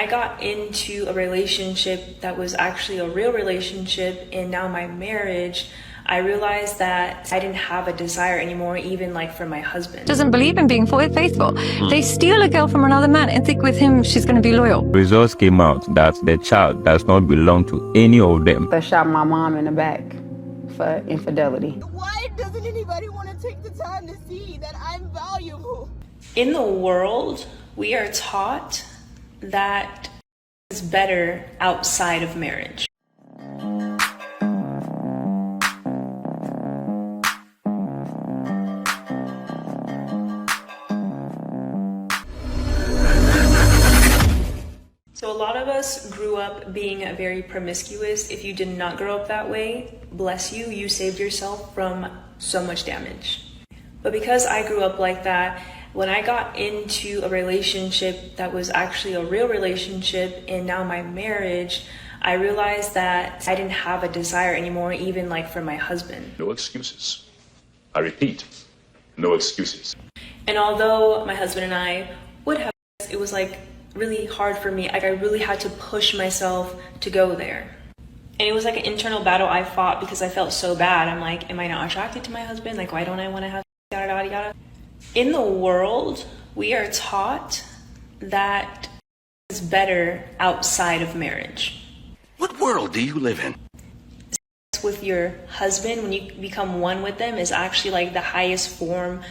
I got into a relationship that was actually a real relationship, and now my marriage, I realized that I didn't have a desire anymore, even like for my husband. Doesn't believe in being faithful. They steal a girl from another man and think with him she's going to be loyal. Results came out that the child does not belong to any of them. They shot my mom in the back for infidelity. Why doesn't anybody want to take the time to see that I'm valuable? In the world, we are taught that it's better outside of marriage. So a lot of us grew up being very promiscuous. If you did not grow up that way, bless you, you saved yourself from so much damage. But because I grew up like that, when I got into a relationship that was actually a real relationship, and now my marriage, I realized that I didn't have a desire anymore, even like for my husband. No excuses. I repeat, no excuses. And although my husband and I would have, it was like really hard for me. Like I really had to push myself to go there. And it was like an internal battle I fought because I felt so bad. I'm like, am I not attracted to my husband? Like, why don't I want to have yada yada yada? In the world, we are taught that it's better outside of marriage. What world do you live in? With your husband, when you become one with them, is actually like the highest form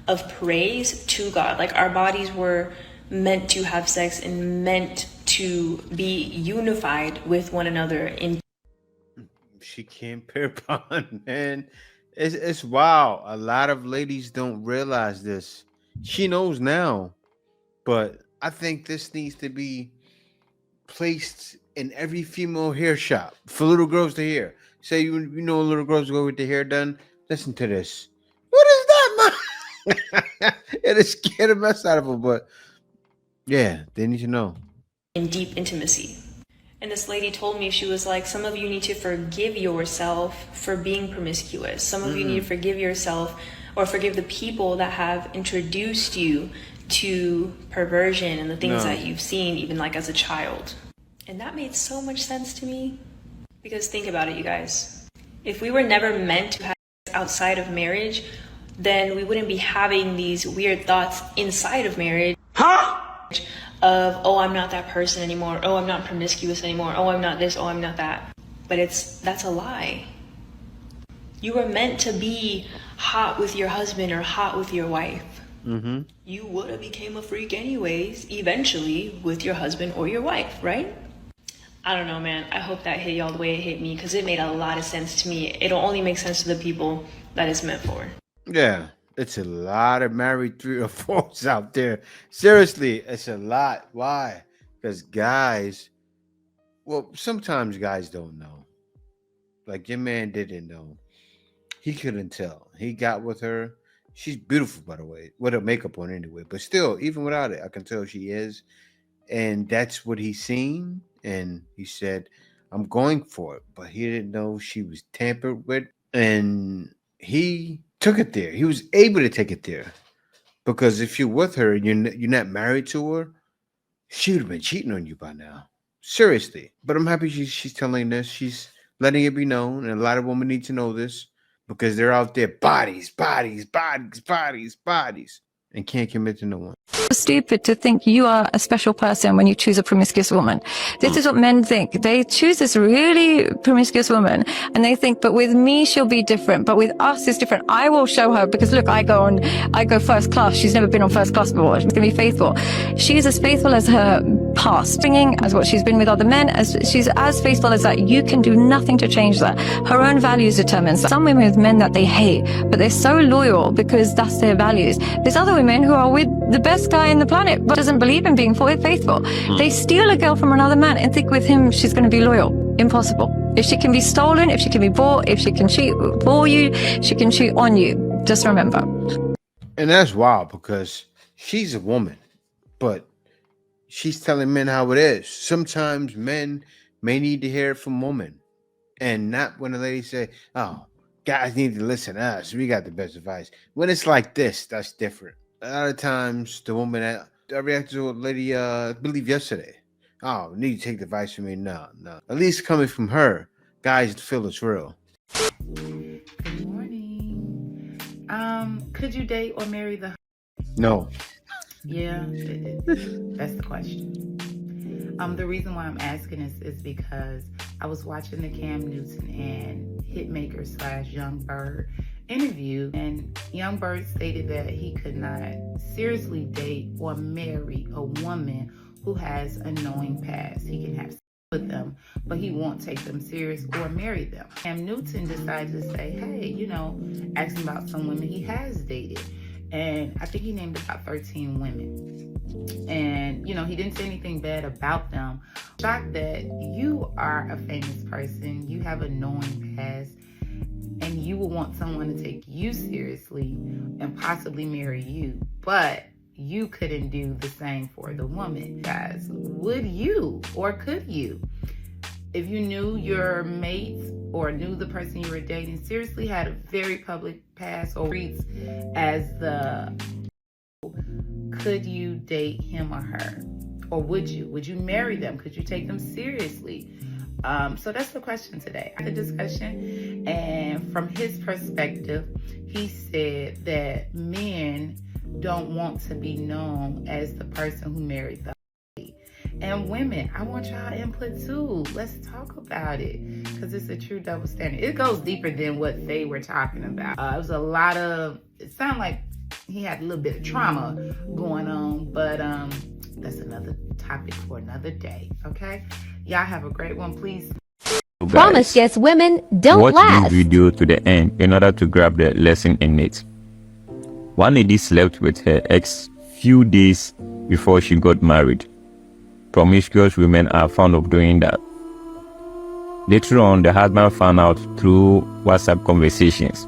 of praise to God. Like our bodies were meant to have sex and meant to be unified with one another. She can't pair bond, man. It's wow. A lot of ladies don't realize this. She knows now, but I think this needs to be placed in every female hair shop for little girls to hear. Say you know little girls go with their hair done. Listen to this. What is that, man? It scared the mess out of them, but yeah, they need to know. In deep intimacy. And this lady told me, she was like, some of you need to forgive yourself for being promiscuous. Some of you need to forgive yourself or forgive the people that have introduced you to perversion and the things that you've seen, even like as a child. And that made so much sense to me. Because think about it, you guys. If we were never meant to have sex outside of marriage, then we wouldn't be having these weird thoughts inside of marriage. Of, oh, I'm not that person anymore. Oh, I'm not promiscuous anymore. Oh, I'm not this. Oh, I'm not that. But that's a lie. You were meant to be hot with your husband or hot with your wife. Mm-hmm. You would have became a freak anyways, eventually, with your husband or your wife, right? I don't know, man. I hope that hit y'all the way it hit me, because it made a lot of sense to me. It'll only make sense to the people that it's meant for. Yeah. It's a lot of married 3 or 4s out there. Seriously, it's a lot. Why? Because guys, well, sometimes guys don't know. Like your man didn't know. He couldn't tell. He got with her. She's beautiful, by the way, with her makeup on anyway. But still, even without it, I can tell she is. And that's what he seen. And he said, I'm going for it. But he didn't know she was tampered with. And he took it there. He was able to take it there, because if you're with her and you're not married to her, she would have been cheating on you by now. Seriously. But I'm happy she's telling this. She's letting it be known, and a lot of women need to know this, because they're out there bodies, and can't commit to no one. Stupid to think you are a special person when you choose a promiscuous woman. This is what men think. They choose this really promiscuous woman and they think, but with me she'll be different, but with us it's different. I will show her, because look, I go first class. She's never been on first class before. She's gonna be faithful. She's as faithful as her past, singing as what she's been with other men, as she's as faithful as that. You can do nothing to change that. Her own values determines that. Some women with men that they hate, but they're so loyal because that's their values. There's other women who are with the best guy in the planet but doesn't believe in being faithful. They steal a girl from another man and think with him she's going to be loyal. Impossible. If she can be stolen, if she can be bought, if she can cheat for you, she can cheat on you. Just remember. And that's wild, because she's a woman, but she's telling men how it is. Sometimes men may need to hear it from women, and not when a lady say, oh, guys need to listen to us. We got the best advice. When it's like this, that's different. A lot of times, the woman, I reacted to a lady, I believe yesterday, Oh, need to take the advice from me? No, no. At least coming from her, guys feel it's real. Good morning. Could you date or marry the? No. Yeah, that's the question. The reason why I'm asking is because I was watching the Cam Newton and Hitmaker / Young Bird interview, and Young Bird stated that he could not seriously date or marry a woman who has a knowing past. He can have sex with them, but he won't take them serious or marry them. Cam Newton decided to say, hey, ask him about some women he has dated. And I think he named about 13 women. And, he didn't say anything bad about them. Shocked that you are a famous person, you have a knowing past, and you will want someone to take you seriously and possibly marry you. But you couldn't do the same for the woman. Guys, would you or could you? If you knew your mate or knew the person you were dating seriously had a very public past or reads as could you date him or her? Or would you? Would you marry them? Could you take them seriously? So that's the question today. The discussion, and from his perspective, he said that men don't want to be known as the person who married them. And women, I want y'all input too. Let's talk about it, because it's a true double standard. It goes deeper than what they were talking about. It was a lot of, it sounded like he had a little bit of trauma going on, but that's another topic for another day, okay? Y'all have a great one, please. Guys, Promiscuous women don't watch last. this video to the end in order to grab the lesson in it. One lady slept with her ex few days before she got married. Promiscuous women are fond of doing that. Later on, the husband found out through WhatsApp conversations.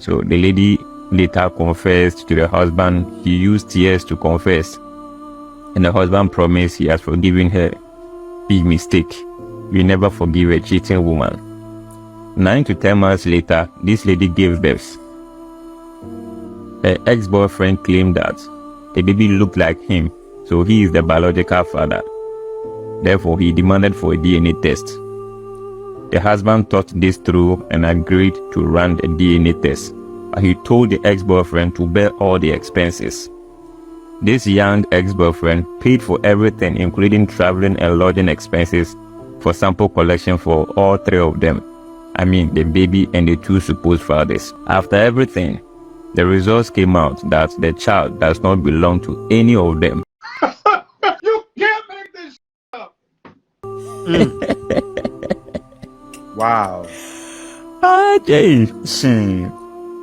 So the lady later confessed to the husband. He used tears to confess, and the husband promised he has forgiven her. Big mistake. We never forgive a cheating woman. 9 to 10 months later, this lady gave birth. Her ex-boyfriend claimed that the baby looked like him, so he is the biological father. Therefore, he demanded for a DNA test. The husband thought this through and agreed to run the DNA test, but he told the ex-boyfriend to bear all the expenses. This young ex-boyfriend paid for everything, including traveling and lodging expenses, for sample collection for all 3 of them. I mean, the baby and the 2 supposed fathers. After everything, the results came out that the child does not belong to any of them. You can't make this up. Wow. Okay.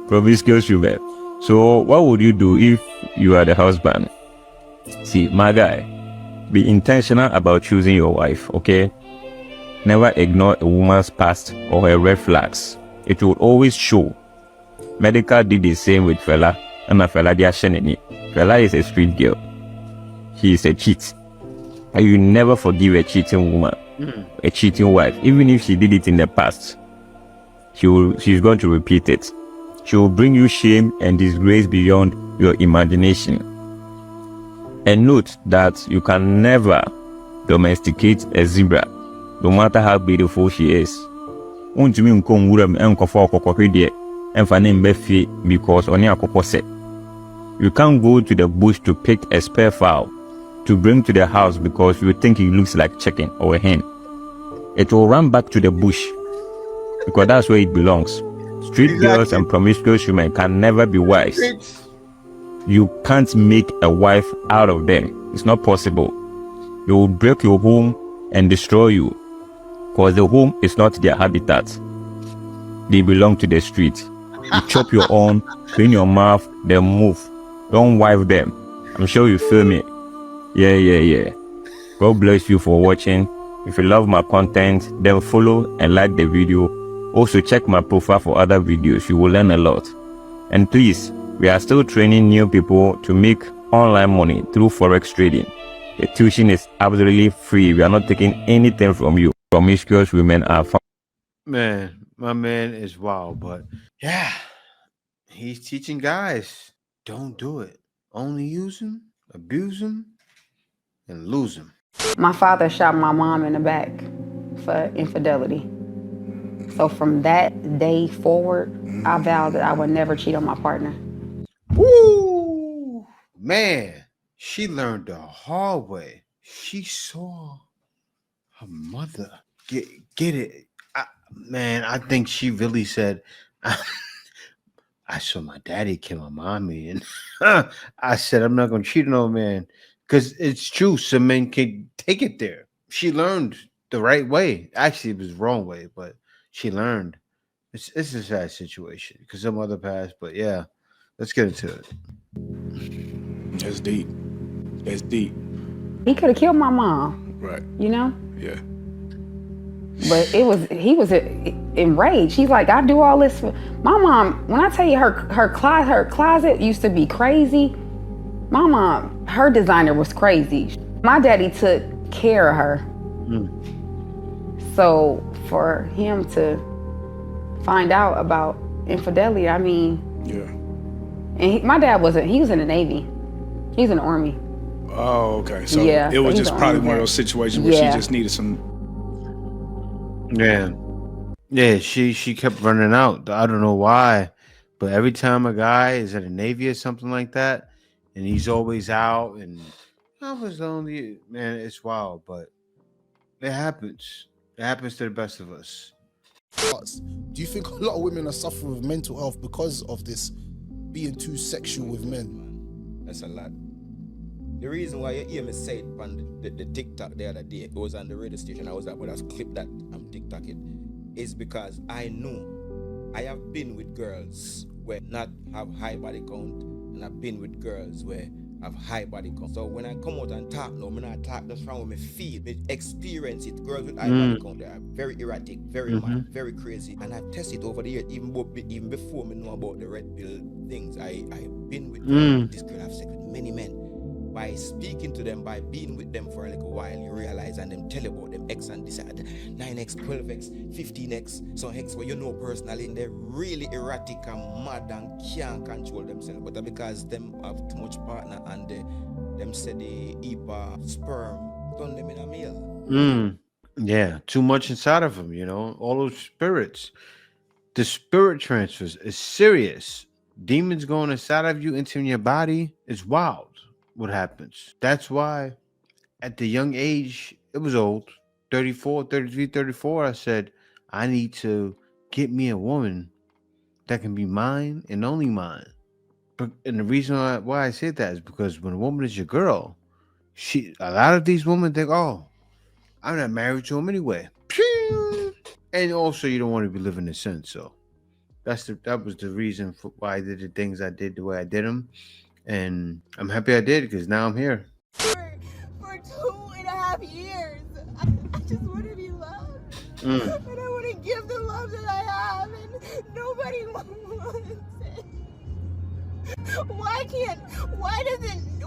Promiscuous women. So what would you do if you are the husband? See, my guy, be intentional about choosing your wife, okay? Never ignore a woman's past or her red flags. It will always show. Medical did the same with Fela, and Fela Diasheneni. Fela is a street girl. He is a cheat. And you never forgive a cheating woman, a cheating wife. Even if she did it in the past, she's going to repeat it. She will bring you shame and disgrace beyond your imagination. And note that you can never domesticate a zebra, no matter how beautiful she is. Because you can't go to the bush to pick a spare fowl to bring to the house because you think it looks like chicken or a hen. It will run back to the bush because that's where it belongs. Street girls and promiscuous women can never be wives. You can't make a wife out of them. It's not possible. They will break your home and destroy you, because the home is not their habitat. They belong to the street. You chop your own, clean your mouth, then move. Don't wife them. I'm sure you feel me. Yeah. God bless you for watching. If you love my content, then follow and like the video. Also check my profile for other videos. You will learn a lot. And please, we are still training new people to make online money through forex trading. The tuition is absolutely free. We are not taking anything from you. Promiscuous women are fun. Man, my man is wild, but yeah, he's teaching guys, don't do it. Only use him, abuse him, and lose him. My father shot my mom in the back for infidelity. So from that day forward, I vowed that I would never cheat on my partner. Woo! Man, she learned the hard way. She saw her mother get it. Man, I think she really said, I saw my daddy kill my mommy. And I said, I'm not going to cheat on no man. Because it's true. Some men can take it there. She learned the right way. Actually, it was the wrong way, but she learned. It's a sad situation because some other past. But yeah, let's get into it. That's deep. That's deep. He could have killed my mom. Right. You know? Yeah. But he was enraged. He's like, I do all this for my mom. When I tell you her closet used to be crazy. My mom, her designer was crazy. My daddy took care of her. So for him to find out about infidelity, I mean, yeah. And my dad he was in the Navy. He's in the Army. Oh, okay. So yeah, it was just probably one of those situations where she just needed some. Yeah, she kept running out. I don't know why, but every time a guy is at a Navy or something like that, and he's always out, and I was lonely, man, it's wild, but it happens. It happens to the best of us. Do you think a lot of women are suffering with mental health because of this being too sexual with men? That's a lot. The reason why you hear me say it on the TikTok the other day, it was on the radio station, I was at, but I was clipped that I'm TikTok it, is because I know I have been with girls where not have high body count, and I've been with girls where have high body count. So when I come out and talk now, I talk just from what me feel, me experience it. Girls with high body count, they are very erratic, very mad, very crazy. And I've tested over the years, even before me know about the red pill things. I've been with girls, this girl have sex with many men. By speaking to them, by being with them for a little while, you realize and them tell you about them X and this and 9X, 12X, 15X, some X where you know personally, and they're really erratic and mad and can't control themselves. But because them have too much partner and them say the EPA sperm turn them in a meal. Yeah, too much inside of them, you know, all those spirits. The spirit transfers is serious. Demons going inside of you into your body is wild. What happens? That's why at the young age, it was old, 34, 33, 34, I said, I need to get me a woman that can be mine and only mine. And the reason why I say that is because when a woman is your girl, a lot of these women think, oh, I'm not married to him anyway. And also you don't want to be living in sin. So that was the reason for why I did the things I did the way I did them. And I'm happy I did because now I'm here. For 2.5 years, I just want to be loved. And I want to give the love that I have, and nobody wants it.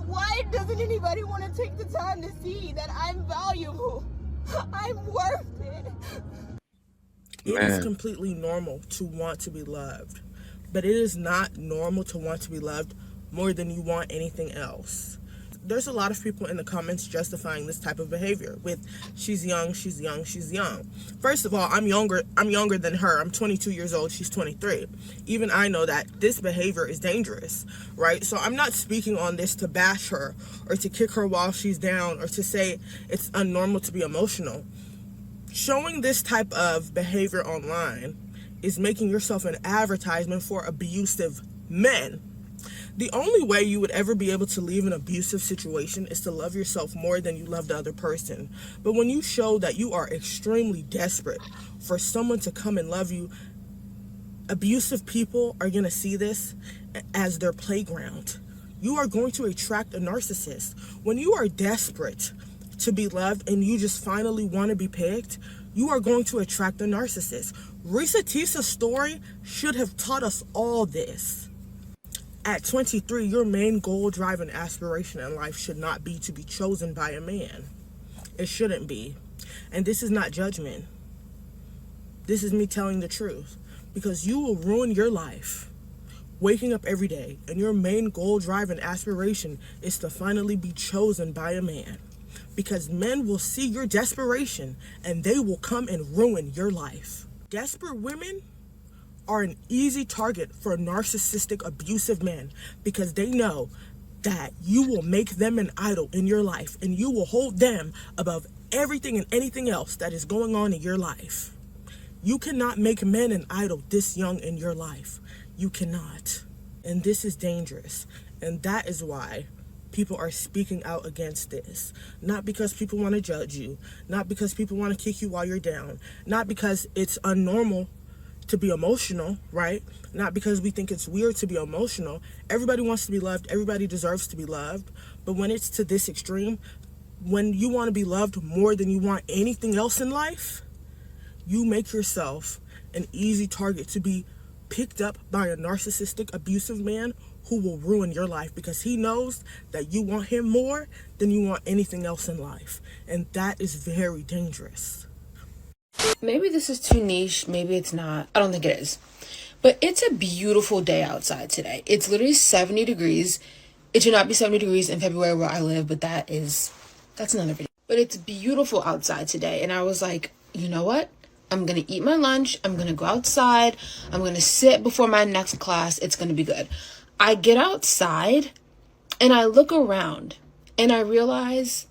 Why doesn't anybody want to take the time to see that I'm valuable? I'm worth it. It is completely normal to want to be loved, but it is not normal to want to be loved more than you want anything else. There's a lot of people in the comments justifying this type of behavior with she's young, she's young, she's young. First of all, I'm younger than her. I'm 22 years old, she's 23. Even I know that this behavior is dangerous, right? So I'm not speaking on this to bash her or to kick her while she's down or to say it's unnormal to be emotional. Showing this type of behavior online is making yourself an advertisement for abusive men. The only way you would ever be able to leave an abusive situation is to love yourself more than you love the other person. But when you show that you are extremely desperate for someone to come and love you, abusive people are going to see this as their playground. You are going to attract a narcissist. When you are desperate to be loved and you just finally want to be picked, you are going to attract a narcissist. Risa Tisa's story should have taught us all this. At 23, your main goal, drive, and aspiration in life should not be to be chosen by a man. It shouldn't be. And this is not judgment. This is me telling the truth. Because you will ruin your life waking up every day, and your main goal, drive, and aspiration is to finally be chosen by a man. because men will see your desperation and they will come and ruin your life. Desperate women are an easy target for narcissistic, abusive men because they know that you will make them an idol in your life and you will hold them above everything and anything else that is going on in your life. You cannot make men an idol this young in your life. You cannot. And this is dangerous. And that is why people are speaking out against this. Not because people want to judge you. Not because people want to kick you while you're down. Not because it's unnormal to be emotional, right? Not because we think it's weird to be emotional. Everybody wants to be loved. Everybody deserves to be loved. But when it's to this extreme, when you want to be loved more than you want anything else in life, you make yourself an easy target to be picked up by a narcissistic, abusive man who will ruin your life because he knows that you want him more than you want anything else in life. And that is very dangerous. Maybe this is too niche, maybe it's not. I don't think it is. But it's a beautiful day outside today. It's literally 70 degrees. It should not be 70 degrees in February where I live, but that's another video. But it's beautiful outside today. And I was like, you know what? I'm going to eat my lunch. I'm going to go outside. I'm going to sit before my next class. It's going to be good. I get outside and I look around and I realize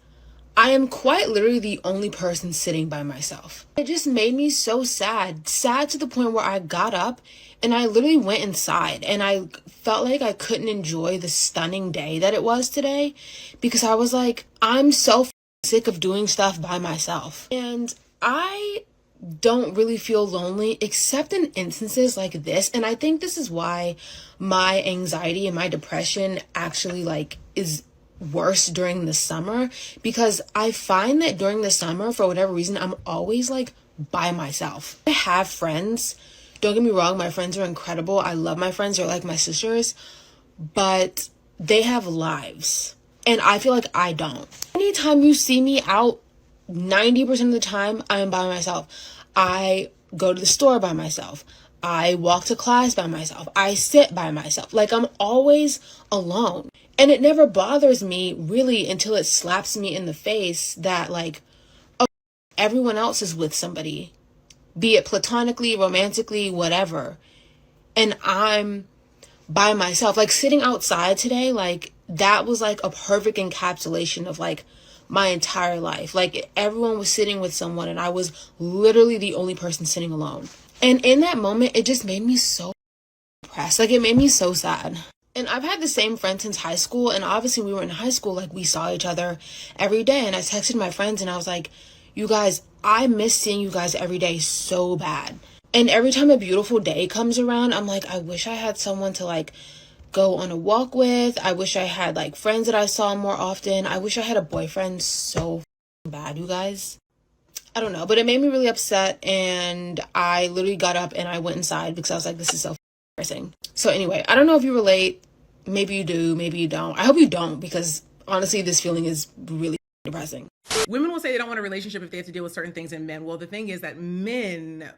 I am quite literally the only person sitting by myself. It just made me so sad to the point where I got up and I literally went inside and I felt like I couldn't enjoy the stunning day that it was today because I was like, I'm so sick of doing stuff by myself. And I don't really feel lonely except in instances like this. And I think this is why my anxiety and my depression actually is worse during the summer, because I find that during the summer, for whatever reason, I'm always by myself. I have friends. Don't get me wrong, my friends are incredible. I love my friends. They're like my sisters, but they have lives and I feel like I don't. Anytime you see me out, 90% of the time I am by myself. I go to the store by myself. I walk to class by myself. I sit by myself. I'm always alone. And it never bothers me really until it slaps me in the face that oh, everyone else is with somebody, be it platonically, romantically, whatever. And I'm by myself. Sitting outside today, that was a perfect encapsulation of my entire life. Everyone was sitting with someone and I was literally the only person sitting alone. And in that moment, it just made me so depressed. It made me so sad. And I've had the same friend since high school. And obviously we were in high school, we saw each other every day. And I texted my friends and I was like, you guys, I miss seeing you guys every day so bad. And every time a beautiful day comes around, I'm like, I wish I had someone to go on a walk with. I wish I had friends that I saw more often. I wish I had a boyfriend so bad, you guys. I don't know, but it made me really upset and I literally got up and I went inside because I was like, this is so embarrassing. So anyway, I don't know if you relate. Maybe you do, maybe you don't. I hope you don't because honestly, this feeling is really depressing. Women will say they don't want a relationship if they have to deal with certain things in men. Well, the thing is that men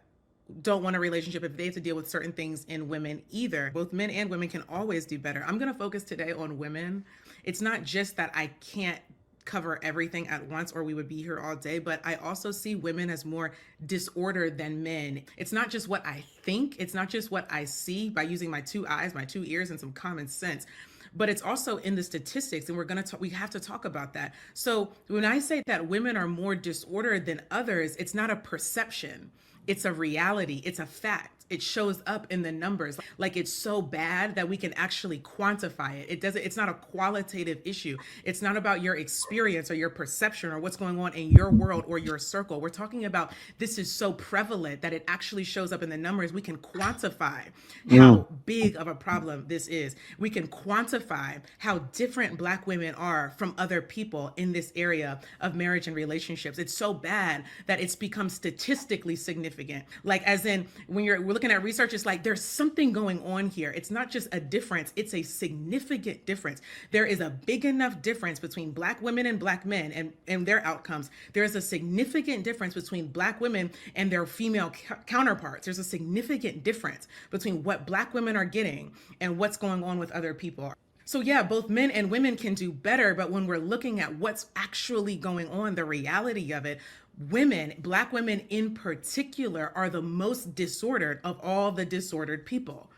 don't want a relationship if they have to deal with certain things in women either. Both men and women can always do better. I'm going to focus today on women. It's not just that I can't cover everything at once or we would be here all day, but I also see women as more disordered than men. It's not just what I think, it's not just what I see by using my two eyes, my two ears, and some common sense, but it's also in the statistics, and we have to talk about that. So when I say that women are more disordered than others, it's not a perception. It's a reality. It's a fact. It shows up in the numbers. It's so bad that we can actually quantify it. It's not a qualitative issue. It's not about your experience or your perception or what's going on in your world or your circle. We're talking about this is so prevalent that it actually shows up in the numbers. We can quantify how big of a problem this is. We can quantify how different Black women are from other people in this area of marriage and relationships. It's so bad that it's become statistically significant. As in when we're looking at research, it's there's something going on here. It's not just a difference, it's a significant difference. There is a big enough difference between Black women and Black men and their outcomes. There is a significant difference between Black women and their female counterparts. There's a significant difference between what Black women are getting and what's going on with other people. So yeah, both men and women can do better, but when we're looking at what's actually going on, the reality of it, women, Black women in particular, are the most disordered of all the disordered people.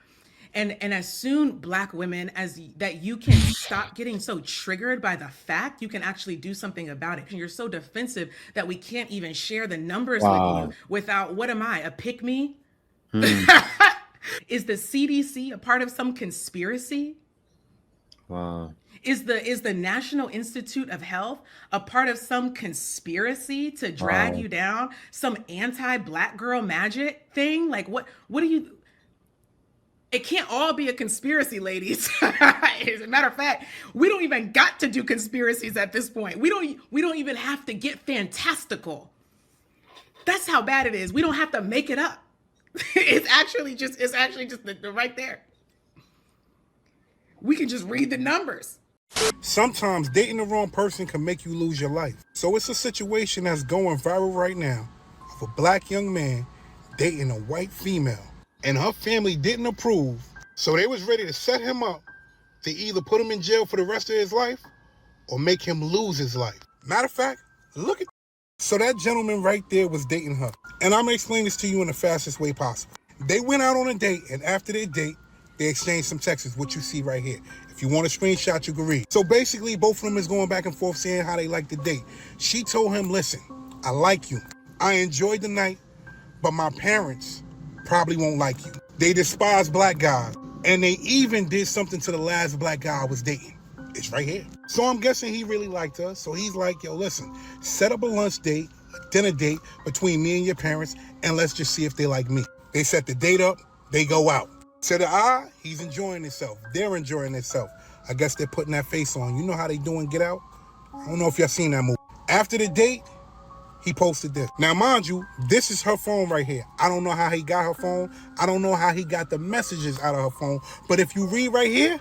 And as soon, Black women, as that you can stop getting so triggered by the fact, you can actually do something about it. And you're so defensive that we can't even share the numbers with you Wow. without, what am I, a pick me? Hmm. Is the CDC a part of some conspiracy? Wow. Is the National Institute of Health a part of some conspiracy to drag Wow. you down? Some anti-Black girl magic thing? Like what do you, it can't all be a conspiracy, ladies. As a matter of fact, we don't even got to do conspiracies at this point. We don't even have to get fantastical. That's how bad it is. We don't have to make it up. It's actually just the right there. We can just read the numbers. Sometimes dating the wrong person can make you lose your life. So it's a situation that's going viral right now of a Black young man dating a white female. And her family didn't approve, so they was ready to set him up to either put him in jail for the rest of his life or make him lose his life. Matter of fact, look at. So that gentleman right there was dating her. And I'm going to explain this to you in the fastest way possible. They went out on a date, and after their date, they exchanged some texts, what you see right here. If you want a screenshot, you can read. So basically, both of them is going back and forth saying how they like the date. She told him, listen, I like you. I enjoyed the night, but my parents probably won't like you. They despise Black guys. And they even did something to the last Black guy I was dating. It's right here. So I'm guessing he really liked her. So he's like, yo, listen, set up a lunch date, a dinner date between me and your parents, and let's just see if they like me. They set the date up, they go out. To the eye, he's enjoying himself. They're enjoying themselves. I guess they're putting that face on. You know how they doing Get Out? I don't know if y'all seen that movie. After the date, he posted this. Now, mind you, this is her phone right here. I don't know how he got her phone. I don't know how he got the messages out of her phone. But if you read right here,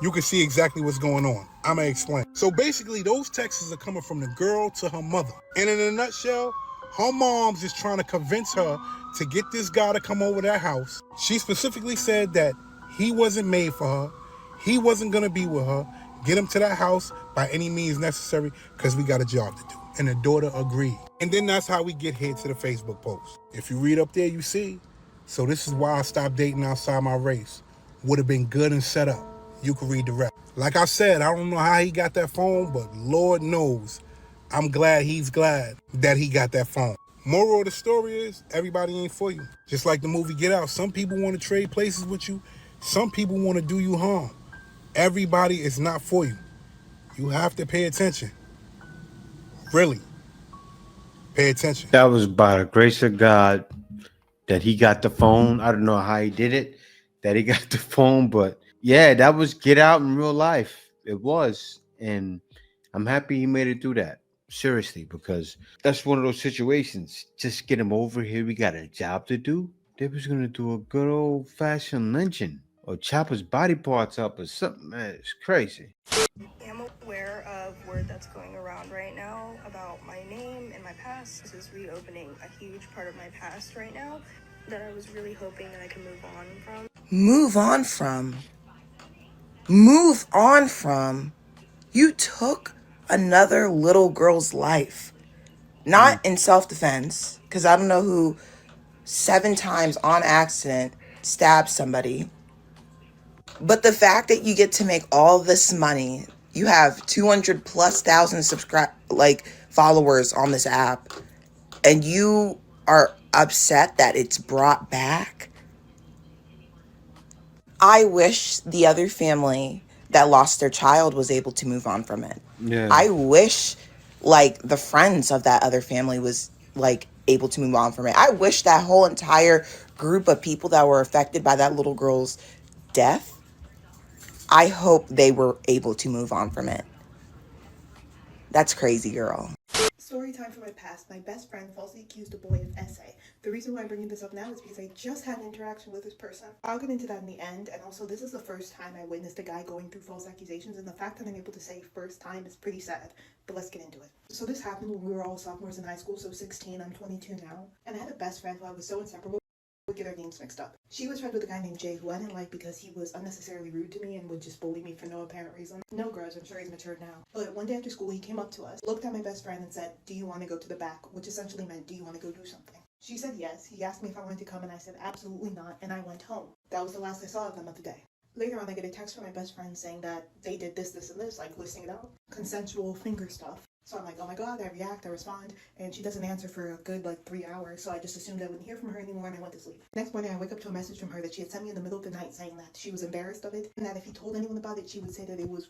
you can see exactly what's going on. I'm going to explain. So basically, those texts are coming from the girl to her mother. And in a nutshell, her mom's is trying to convince her to get this guy to come over their house. She specifically said that he wasn't made for her. He wasn't going to be with her. Get him to that house by any means necessary because we got a job to do. And the daughter agreed. And then that's how we get here to the Facebook post. If you read up there, you see. So this is why I stopped dating outside my race. Would have been good and set up. You can read the rest. Like I said, I don't know how he got that phone, but Lord knows, I'm glad he's glad that he got that phone. Moral of the story is, everybody ain't for you. Just like the movie Get Out. Some people want to trade places with you. Some people want to do you harm. Everybody is not for you. You have to pay attention. Really. Pay attention. That was by the grace of God that he got the phone. I don't know how he did it, that he got the phone, but yeah, that was Get Out in real life. It was. And I'm happy he made it through that. Seriously, because that's one of those situations. Just get him over here. We got a job to do. They was going to do a good old fashioned lynching or chop his body parts up or something. Man, it's crazy. I'm aware of word that's going around right now about my name and my past. This is reopening a huge part of my past right now that I was really hoping that I could move on from. Move on from? Move on from? You took another little girl's life. Not in self-defense, because I don't know who 7 times on accident stabbed somebody. But the fact that you get to make all this money, you have 200 plus thousand followers on this app, and you are upset that it's brought back. I wish the other family that lost their child was able to move on from it. Yeah. I wish the friends of that other family was able to move on from it. I wish that whole entire group of people that were affected by that little girl's death, I hope they were able to move on from it. That's crazy, girl. Story time from my past. My best friend falsely accused a boy of essay. The reason why I'm bringing this up now is because I just had an interaction with this person. I'll get into that in the end, and also this is the first time I witnessed a guy going through false accusations, and the fact that I'm able to say first time is pretty sad, but let's get into it. So this happened when we were all sophomores in high school, so 16, I'm 22 now, and I had a best friend who I was so inseparable with get our names mixed up. She was friends with a guy named Jay who I didn't like because he was unnecessarily rude to me and would just bully me for no apparent reason. No grudge, I'm sure he's matured now. But one day after school, he came up to us, looked at my best friend and said, "Do you want to go to the back?" Which essentially meant, "Do you want to go do something?" She said yes. He asked me if I wanted to come and I said absolutely not, and I went home. That was the last I saw of them of the day. Later on, I get a text from my best friend saying that they did this, this, and this, like listing it out. Consensual finger stuff. So I'm like, oh my god, I react, I respond, and she doesn't answer for a good 3 hours, so I just assumed I wouldn't hear from her anymore and I went to sleep. Next morning, I wake up to a message from her that she had sent me in the middle of the night saying that she was embarrassed of it, and that if he told anyone about it, she would say that it was.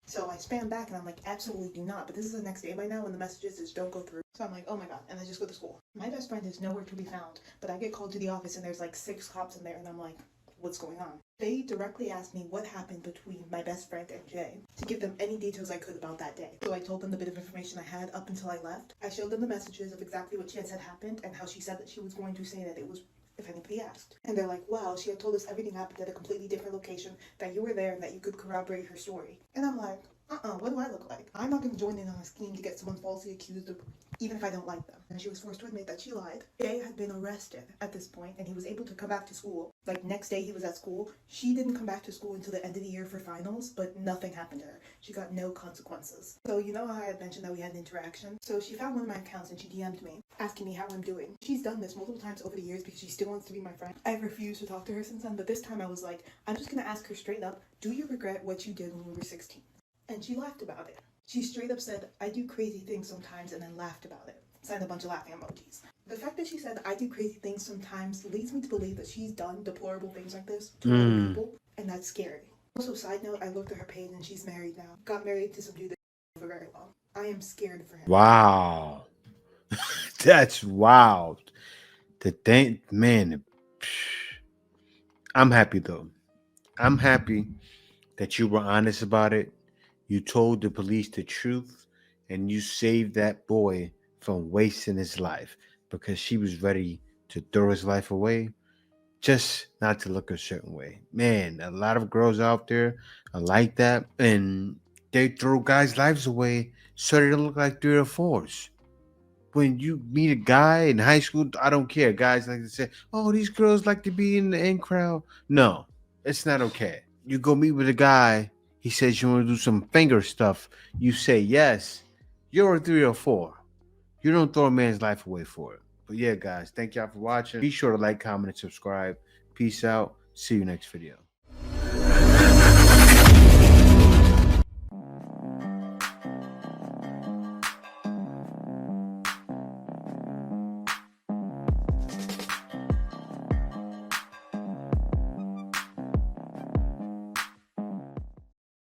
So I spam back and I'm like, absolutely do not, but this is the next day by now when the messages just don't go through. So I'm like, oh my god, and I just go to school. My best friend is nowhere to be found, but I get called to the office and there's 6 cops in there and I'm like, what's going on? They directly asked me what happened between my best friend and Jay to give them any details I could about that day. So I told them the bit of information I had up until I left. I showed them the messages of exactly what she had said happened and how she said that she was going to say that it was if anybody asked. And they're like, well, she had told us everything happened at a completely different location, that you were there and that you could corroborate her story. And I'm like, what do I look like? I'm not going to join in on a scheme to get someone falsely accused of, even if I don't like them. And she was forced to admit that she lied. Jay had been arrested at this point, and he was able to come back to school. Next day he was at school. She didn't come back to school until the end of the year for finals, but nothing happened to her. She got no consequences. So you know how I had mentioned that we had an interaction? So she found one of my accounts and she DM'd me, asking me how I'm doing. She's done this multiple times over the years because she still wants to be my friend. I've refused to talk to her since then, but this time I was like, I'm just going to ask her straight up, do you regret what you did when we were 16? And she laughed about it. She straight up said, I do crazy things sometimes, and then laughed about it. Signed a bunch of laughing emojis. The fact that she said, I do crazy things sometimes, leads me to believe that she's done deplorable things like this to other people, and that's scary. Also, side note, I looked at her page and she's married now. Got married to some dude that for very long. I am scared for him. Wow. That's wild. To think, man, I'm happy though. I'm happy that you were honest about it. You told the police the truth and you saved that boy from wasting his life because she was ready to throw his life away just not to look a certain way. Man, a lot of girls out there are like that and they throw guys' lives away so they don't look like 3 or 4s. When you meet a guy in high school, I don't care. Guys like to say, oh, these girls like to be in the in crowd. No, it's not okay. You go meet with a guy, he says you want to do some finger stuff. You say yes. You're a 3 or 4. You don't throw a man's life away for it. But yeah, guys, thank y'all for watching. Be sure to like, comment, and subscribe. Peace out. See you next video.